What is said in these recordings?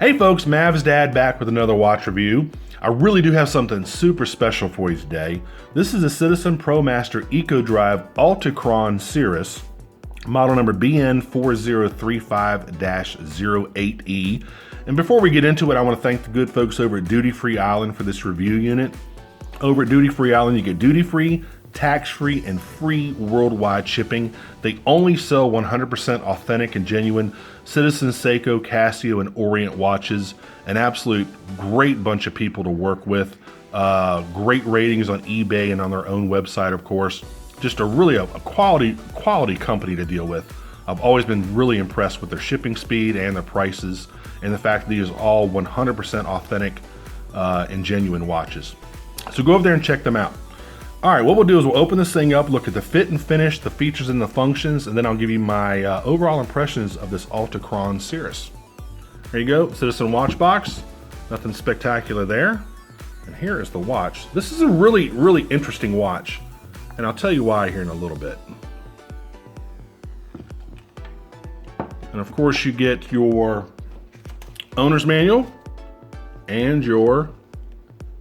Hey folks, Mav's dad back with another watch review. I really do have something super special for you today. This is a Citizen ProMaster EcoDrive Altichron Cirrus, model number BN4035-08E. And before we get into it, I want to thank the good folks over at Duty Free Island for this review unit. Over at Duty Free Island, you get duty free, tax-free, and free worldwide shipping. They only sell 100% authentic and genuine Citizen, Seiko, Casio, and Orient watches. An absolute great bunch of people to work with. Great ratings on eBay and on their own website, of course. Just a quality company to deal with. I've always been really impressed with their shipping speed and their prices, and the fact that these are all 100% authentic and genuine watches. So go over there and check them out. All right, what we'll do is we'll open this thing up, look at the fit and finish, the features and the functions, and then I'll give you my overall impressions of this Altichron Cirrus. There you go, Citizen watch box. Nothing spectacular there. And here is the watch. This is a really interesting watch, and I'll tell you why here in a little bit. And of course you get your owner's manual and your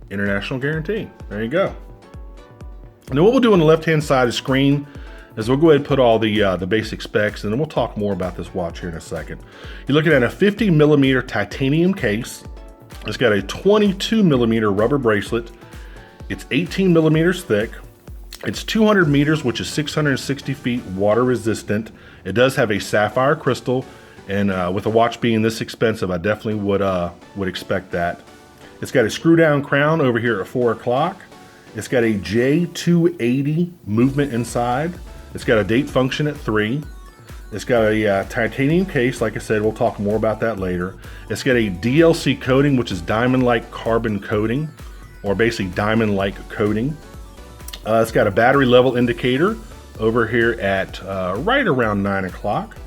international guarantee. There you go. Now what we'll do on the left-hand side of the screen is we'll go ahead and put all the basic specs, and then we'll talk more about this watch here in a second. You're looking at a 50mm titanium case. It's got a 22mm rubber bracelet. It's 18mm thick. It's 200 meters, which is 660 feet, water resistant. It does have a sapphire crystal, and with a watch being this expensive, I definitely would expect that. It's got a screw-down crown over here at 4 o'clock. It's got a J280 movement inside. It's got a date function at 3. It's got a titanium case. Like I said, we'll talk more about that later. It's got a DLC coating, which is diamond-like carbon coating, or basically diamond-like coating. It's got a battery level indicator over here at right around 9 o'clock.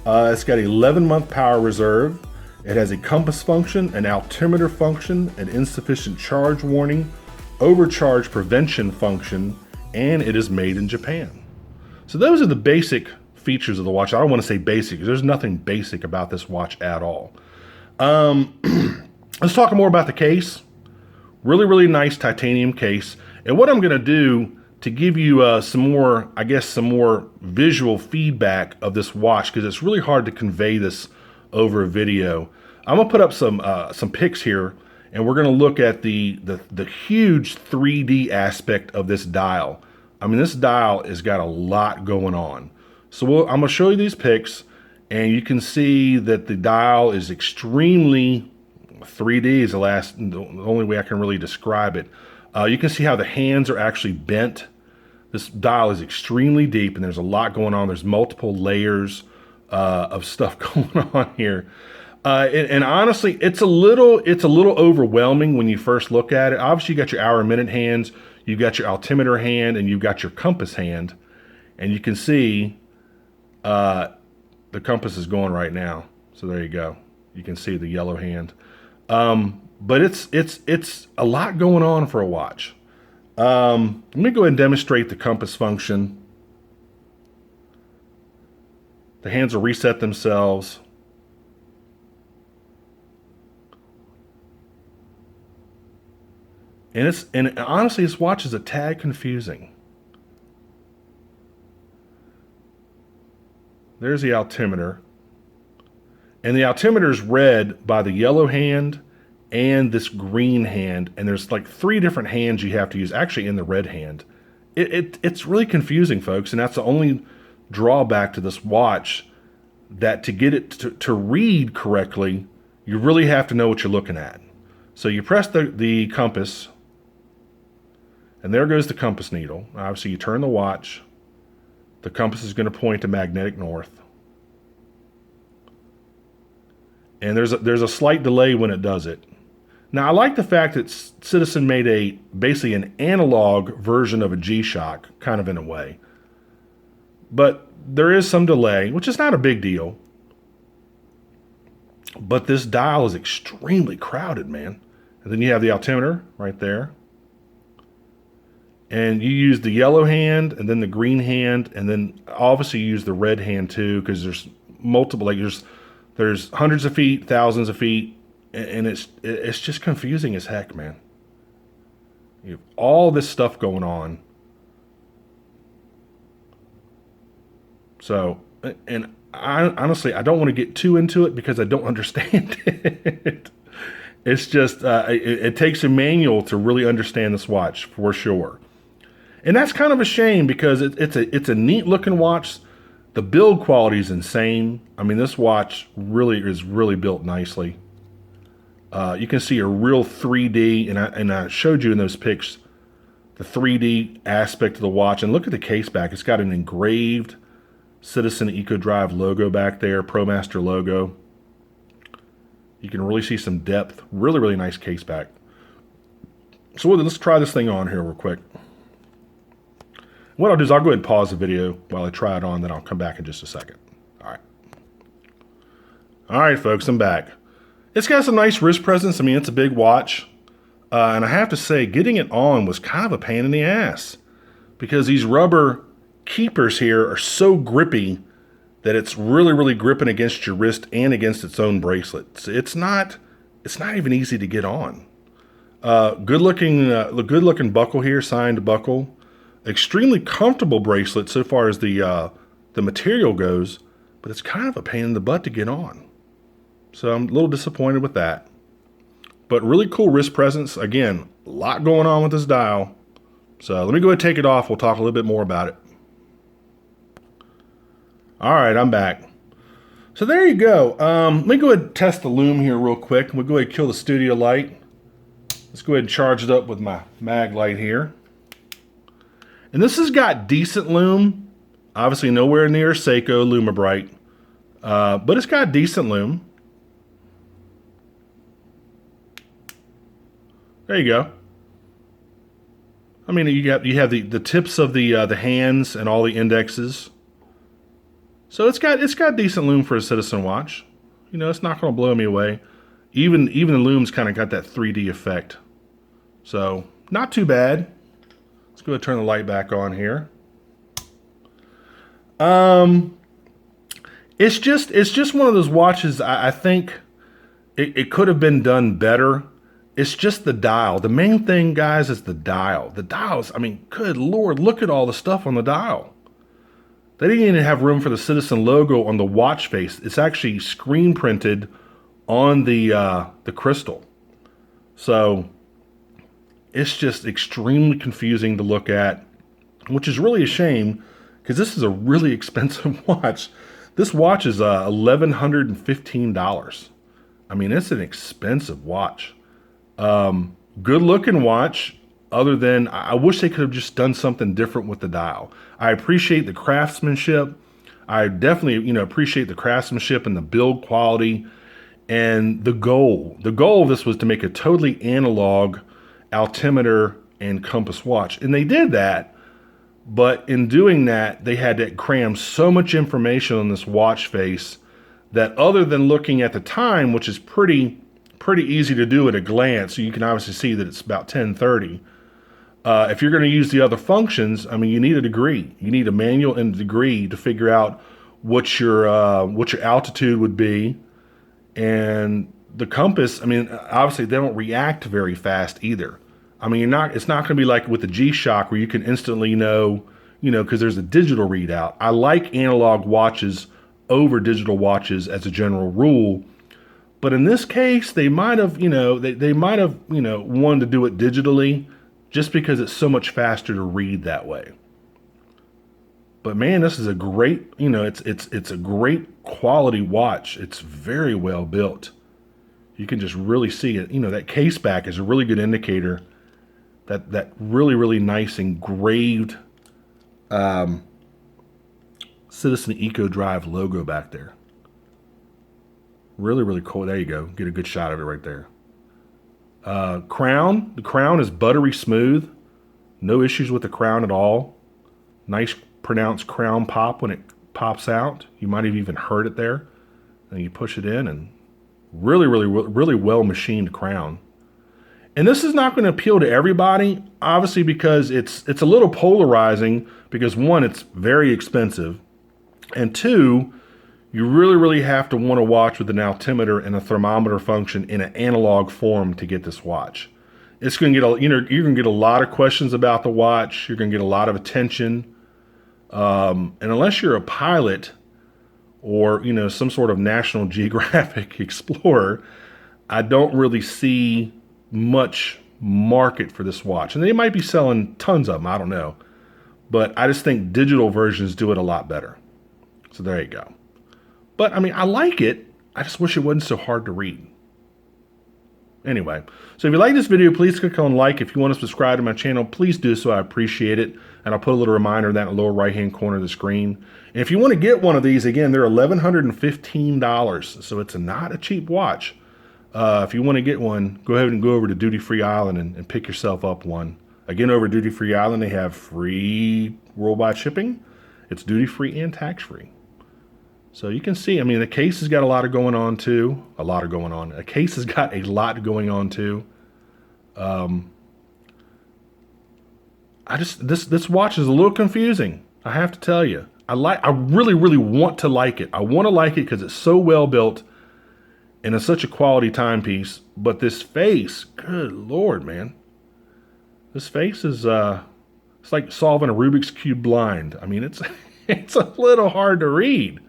It's got 11-month power reserve. It has a compass function, an altimeter function, an insufficient charge warning, overcharge prevention function, and it is made in Japan. So those are the basic features of the watch. I don't want to say basic because there's nothing basic about this watch at all. Let's talk more about the case. Really nice titanium case. And what I'm going to do to give you some more visual feedback of this watch, because it's really hard to convey this over a video. I'm gonna put up some pics here, and we're gonna look at the huge 3D aspect of this dial. I mean, this dial has got a lot going on. So I'm gonna show you these pics, and you can see that the dial is extremely 3D is the only way I can really describe it. You can see how the hands are actually bent. This dial is extremely deep, and there's a lot going on. There's multiple layers of stuff going on here. And honestly, it's a little overwhelming when you first look at it. Obviously, you got your hour and minute hands, you've got your altimeter hand, and you've got your compass hand. And you can see the compass is going right now. So there you go. You can see the yellow hand. But it's a lot going on for a watch. Let me go ahead and demonstrate the compass function. The hands will reset themselves. And honestly, this watch is a tad confusing. There's the altimeter. And the altimeter is read by the yellow hand and this green hand. And there's like 3 different hands you have to use, actually in the red hand. It's really confusing, folks. And that's the only drawback to this watch, that to get it to read correctly, you really have to know what you're looking at. So you press the compass, and there goes the compass needle. Obviously, you turn the watch. The compass is going to point to magnetic north. And there's a slight delay when it does it. Now, I like the fact that Citizen made basically an analog version of a G-Shock, kind of in a way. But there is some delay, which is not a big deal. But this dial is extremely crowded, man. And then you have the altimeter right there. And you use the yellow hand and then the green hand, and then obviously you use the red hand too, because there's multiple, like there's hundreds of feet, thousands of feet, and it's just confusing as heck, man. You have all this stuff going on. So, and honestly, I don't want to get too into it because I don't understand it. It's just, it takes a manual to really understand this watch for sure. And that's kind of a shame because it's a neat looking watch. The build quality is insane. I mean, this watch is really built nicely. You can see a real 3D, and I showed you in those pics the 3D aspect of the watch. And look at the case back. It's got an engraved Citizen EcoDrive logo back there, ProMaster logo. You can really see some depth. Really, really nice case back. So let's try this thing on here real quick. What I'll do is I'll go ahead and pause the video while I try it on, then I'll come back in just a second. All right. All right, folks, I'm back. It's got some nice wrist presence. I mean, it's a big watch. And I have to say, getting it on was kind of a pain in the ass because these rubber keepers here are so grippy that it's really, really gripping against your wrist and against its own bracelet. So it's not even easy to get on. Good looking buckle here, signed buckle. Extremely comfortable bracelet so far as the material goes, but it's kind of a pain in the butt to get on. So I'm a little disappointed with that. But really cool wrist presence. Again, a lot going on with this dial. So let me go ahead and take it off. We'll talk a little bit more about it. All right, I'm back. So there you go. Let me go ahead and test the Lume here real quick. We'll go ahead and kill the studio light. Let's go ahead and charge it up with my mag light here. And this has got decent Lume. Obviously nowhere near Seiko Lume Bright. But it's got decent Lume. There you go. I mean, you have the tips of the hands and all the indexes. So it's got decent Lume for a Citizen watch. You know, it's not going to blow me away. Even the Lume's kind of got that 3D effect. So not too bad. Let's go ahead and turn the light back on here. It's just one of those watches. I think it could have been done better. It's just the dial. The main thing, guys, is the dial. The dials, I mean, good Lord, look at all the stuff on the dial. They didn't even have room for the Citizen logo on the watch face. It's actually screen printed on the crystal. So it's just extremely confusing to look at, which is really a shame because this is a really expensive watch. This watch is $1,115. I mean, it's an expensive watch. Good looking watch, other than I wish they could have just done something different with the dial. I appreciate the craftsmanship. I definitely, appreciate the craftsmanship and the build quality and the goal. The goal of this was to make a totally analog altimeter and compass watch. And they did that, but in doing that, they had to cram so much information on this watch face that other than looking at the time, which is pretty easy to do at a glance, so you can obviously see that it's about 10:30. If you're going to use the other functions, I mean, you need a degree. You need a manual and a degree to figure out what your altitude would be. And the compass, I mean, obviously they don't react very fast either. I mean, it's not going to be like with the G-Shock where you can instantly know, because there's a digital readout. I like analog watches over digital watches as a general rule. But in this case, they might have, they might have, wanted to do it digitally just because it's so much faster to read that way. But man, this is a great, it's a great quality watch. It's very well built. You can just really see it. That case back is a really good indicator that really, really nice engraved Citizen EcoDrive logo back there. Really, really cool. There you go. Get a good shot of it right there. Crown. The crown is buttery smooth. No issues with the crown at all. Nice pronounced crown pop when it pops out. You might have even heard it there. And you push it in and really, really, really well machined crown. And this is not going to appeal to everybody, obviously, because it's a little polarizing because one, it's very expensive. And two, you really have to want to watch with an altimeter and a thermometer function in an analog form to get this watch. It's going to get you're going to get a lot of questions about the watch. You're going to get a lot of attention. And unless you're a pilot or, some sort of National Geographic explorer, I don't really see much market for this watch. And they might be selling tons of them, I don't know. But I just think digital versions do it a lot better. So there you go. But I mean, I like it. I just wish it wasn't so hard to read. Anyway, so if you like this video, please click on like. If you want to subscribe to my channel, please do so. I appreciate it. And I'll put a little reminder of that in the lower right-hand corner of the screen. And if you want to get one of these, again, they're $1,115. So it's not a cheap watch. If you want to get one, go ahead and go over to Duty Free Island and pick yourself up one. Again, over at Duty Free Island, they have free worldwide shipping. It's duty free and tax free. So you can see, I mean, the case has got a lot going on too. A case has got a lot going on too. This watch is a little confusing, I have to tell you. I really want to like it. I want to like it because it's so well built and it's such a quality timepiece. But this face, good Lord, man. This face is it's like solving a Rubik's Cube blind. I mean, it's it's a little hard to read.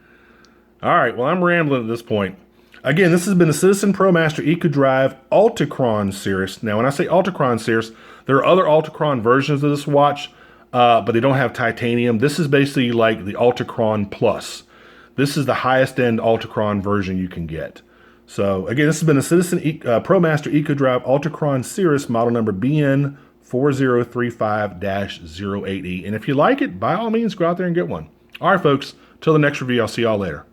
All right, well, I'm rambling at this point. Again, this has been a Citizen ProMaster EcoDrive Altichron Cirrus. Now, when I say Altichron Cirrus, there are other Altichron versions of this watch, but they don't have titanium. This is basically like the Altichron Plus. This is the highest end Altichron version you can get. So, again, this has been a Citizen ProMaster EcoDrive Altichron Cirrus, model number BN4035-08E. And if you like it, by all means, go out there and get one. All right, folks, till the next review, I'll see y'all later.